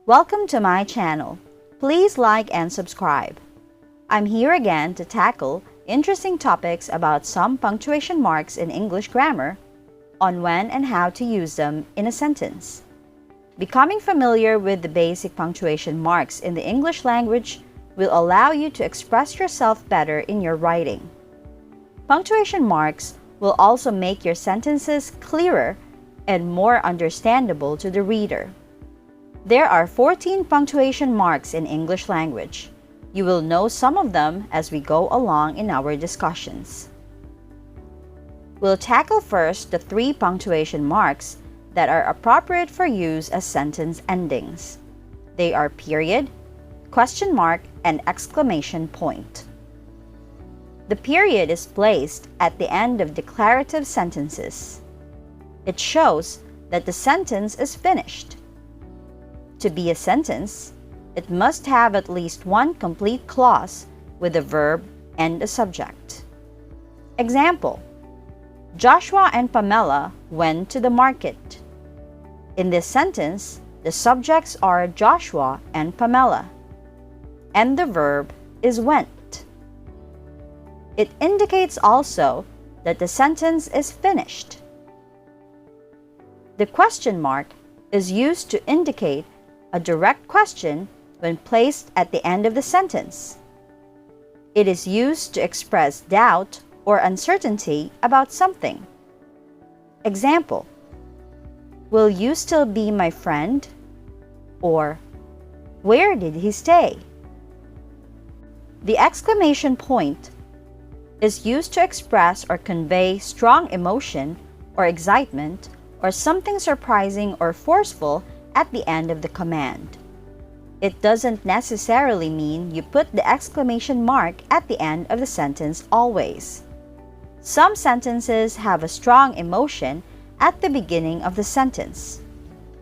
Welcome to my channel. Please like and subscribe. I'm here again to tackle interesting topics about some punctuation marks in English grammar, on when and how to use them in a sentence. Becoming familiar with the basic punctuation marks in the English language will allow you to express yourself better in your writing. Punctuation marks will also make your sentences clearer and more understandable to the reader. There are 14 punctuation marks in English language. You will know some of them as we go along in our discussions. We'll tackle first the 3 punctuation marks that are appropriate for use as sentence endings. They are period, question mark, and exclamation point. The period is placed at the end of declarative sentences. It shows that the sentence is finished. To be a sentence, it must have at least one complete clause with a verb and a subject. Example: Joshua and Pamela went to the market. In this sentence, the subjects are Joshua and Pamela, and the verb is went. It indicates also that the sentence is finished. The question mark is used to indicate a direct question when placed at the end of the sentence. It is used to express doubt or uncertainty about something. Example: Will you still be my friend? Or, where did he stay? The exclamation point is used to express or convey strong emotion or excitement or something surprising or forceful at the end of the command. It doesn't necessarily mean you put the exclamation mark at the end of the sentence always. Some sentences have a strong emotion at the beginning of the sentence.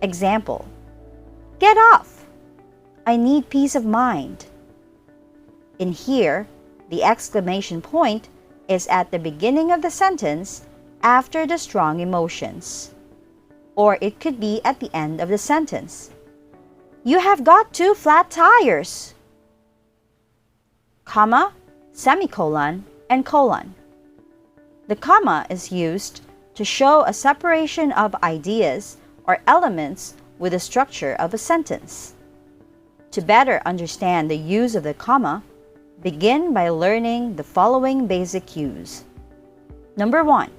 Example: Get off! I need peace of mind. In here, the exclamation point is at the beginning of the sentence after the strong emotions. Or it could be at the end of the sentence. You have got 2 flat tires! Comma, semicolon, and colon. The comma is used to show a separation of ideas or elements with the structure of a sentence. To better understand the use of the comma, begin by learning the following basic cues. Number 1.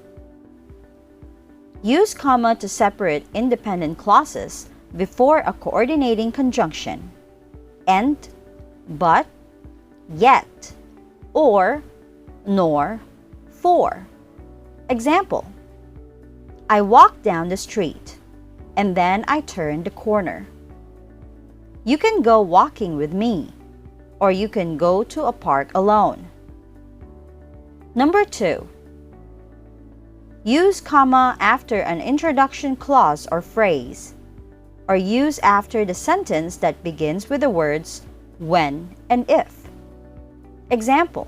Use comma to separate independent clauses before a coordinating conjunction: and, but, yet, or, nor, for. Example: I walked down the street, and then I turned the corner. You can go walking with me, or you can go to a park alone. Number 2. Use comma after an introduction clause or phrase, or use after the sentence that begins with the words when and if. Example: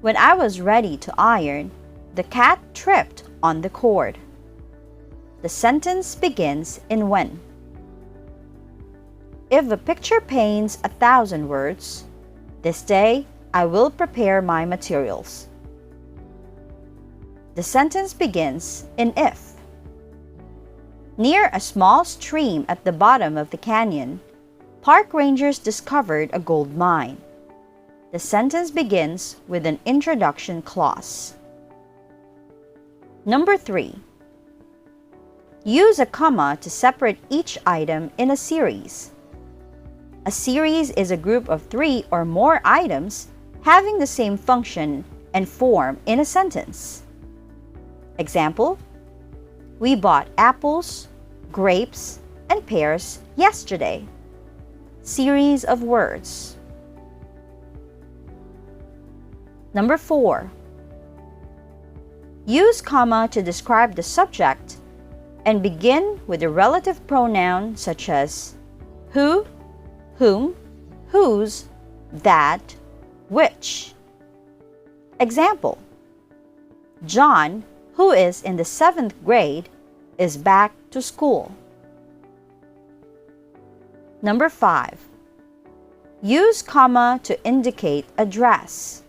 When I was ready to iron, the cat tripped on the cord. The sentence begins in when. If a picture paints 1,000 words, this day I will prepare my materials. The sentence begins in if. Near a small stream at the bottom of the canyon, park rangers discovered a gold mine. The sentence begins with an introduction clause. Number 3. Use a comma to separate each item in a series. A series is a group of 3 or more items having the same function and form in a sentence. Example: We bought apples, grapes, and pears yesterday. Series of words. Number 4. Use comma to describe the subject and begin with a relative pronoun such as who, whom, whose, that, which. Example: John, who is in the 7th grade, is back to school. Number 5. Use comma to indicate address.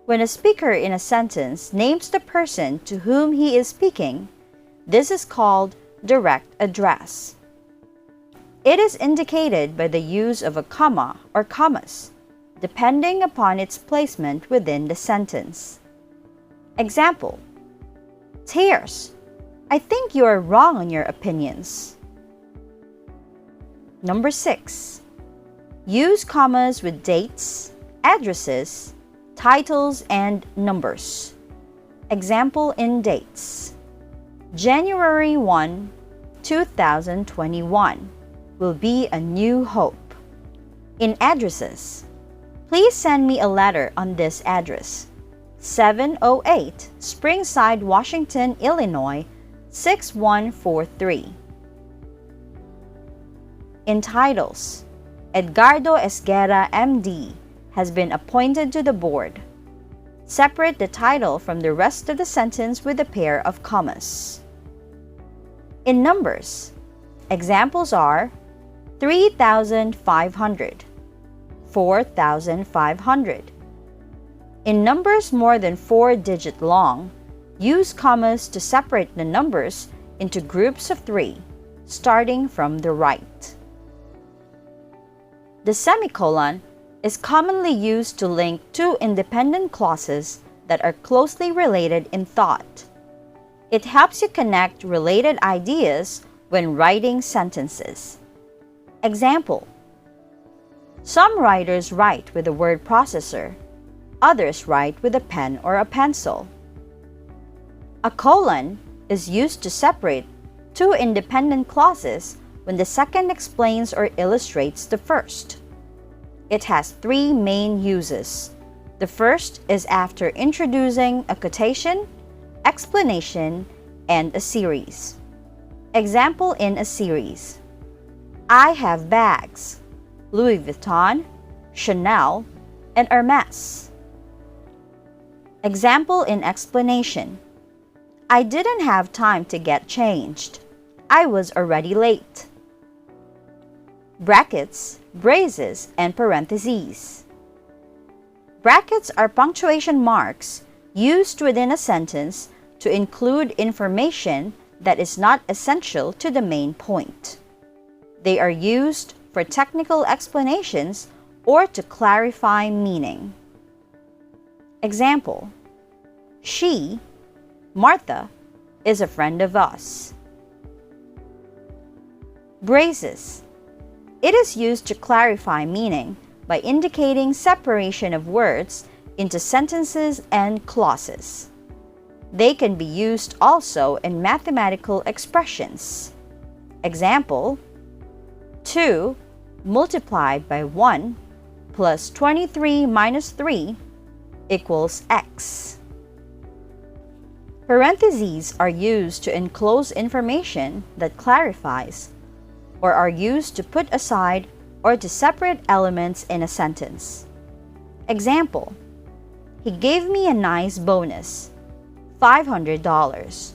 When a speaker in a sentence names the person to whom he is speaking, this is called direct address. It is indicated by the use of a comma or commas, depending upon its placement within the sentence. Example: Tears, I think you are wrong on your opinions. Number 6. Use commas with dates, addresses, titles, and numbers. Example in dates: January 1, 2021 will be a new hope. In addresses, please send me a letter on this address: 708 Springside, Washington, Illinois 6143. In titles, Edgardo Esguerra, MD, has been appointed to the board. Separate the title from the rest of the sentence with a pair of commas. In numbers, examples are 3,500, 4,500. In numbers more than 4-digit long, use commas to separate the numbers into groups of 3, starting from the right. The semicolon is commonly used to link two independent clauses that are closely related in thought. It helps you connect related ideas when writing sentences. Example: Some writers write with a word processor, others write with a pen or a pencil. A colon is used to separate two independent clauses when the second explains or illustrates the first. It has 3 main uses. The first is after introducing a quotation, explanation, and a series. Example in a series: I have bags, Louis Vuitton, Chanel, and Hermes. Example in explanation: I didn't have time to get changed. I was already late. Brackets, braces, and parentheses. Brackets are punctuation marks used within a sentence to include information that is not essential to the main point. They are used for technical explanations or to clarify meaning. Example: She, Martha, is a friend of us. Braces. It is used to clarify meaning by indicating separation of words into sentences and clauses. They can be used also in mathematical expressions. Example: 2 multiplied by 1 plus 23 minus 3 equals x. Parentheses are used to enclose information that clarifies, or are used to put aside or to separate elements in a sentence. Example: He gave me a nice bonus, $500.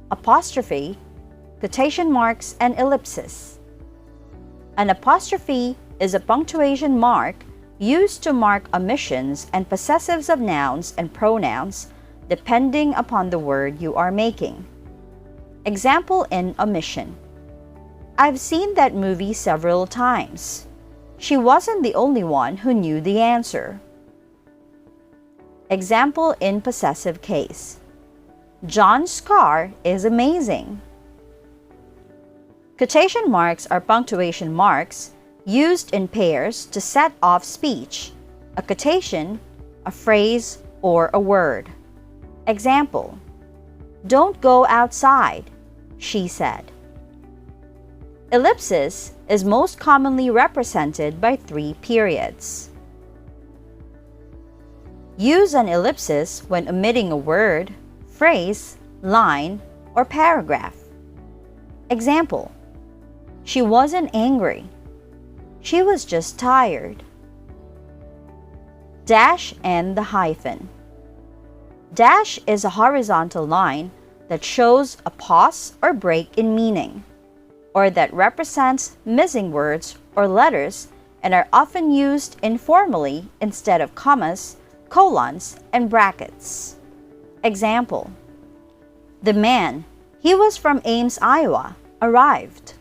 Apostrophe, quotation marks, and ellipses. An apostrophe is a punctuation mark used to mark omissions and possessives of nouns and pronouns depending upon the word you are making. Example in omission: I've seen that movie several times. She wasn't the only one who knew the answer. Example in possessive case: John's car is amazing. Quotation marks are punctuation marks used in pairs to set off speech, a quotation, a phrase, or a word. Example: Don't go outside, she said. Ellipsis is most commonly represented by 3 periods. Use an ellipsis when omitting a word, phrase, line, or paragraph. Example: She wasn't angry. She was just tired. Dash and the hyphen. Dash is a horizontal line that shows a pause or break in meaning. or that represents missing words or letters and are often used informally instead of commas, colons, and brackets. Example: the man, he was from Ames, Iowa, arrived.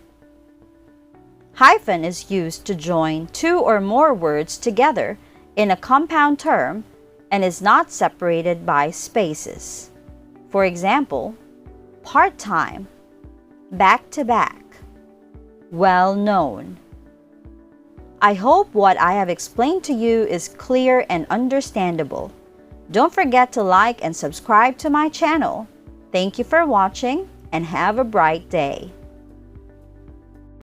Hyphen is used to join two or more words together in a compound term and is not separated by spaces. For example, part-time, back-to-back, well-known. I hope what I have explained to you is clear and understandable. Don't forget to like and subscribe to my channel. Thank you for watching and have a bright day.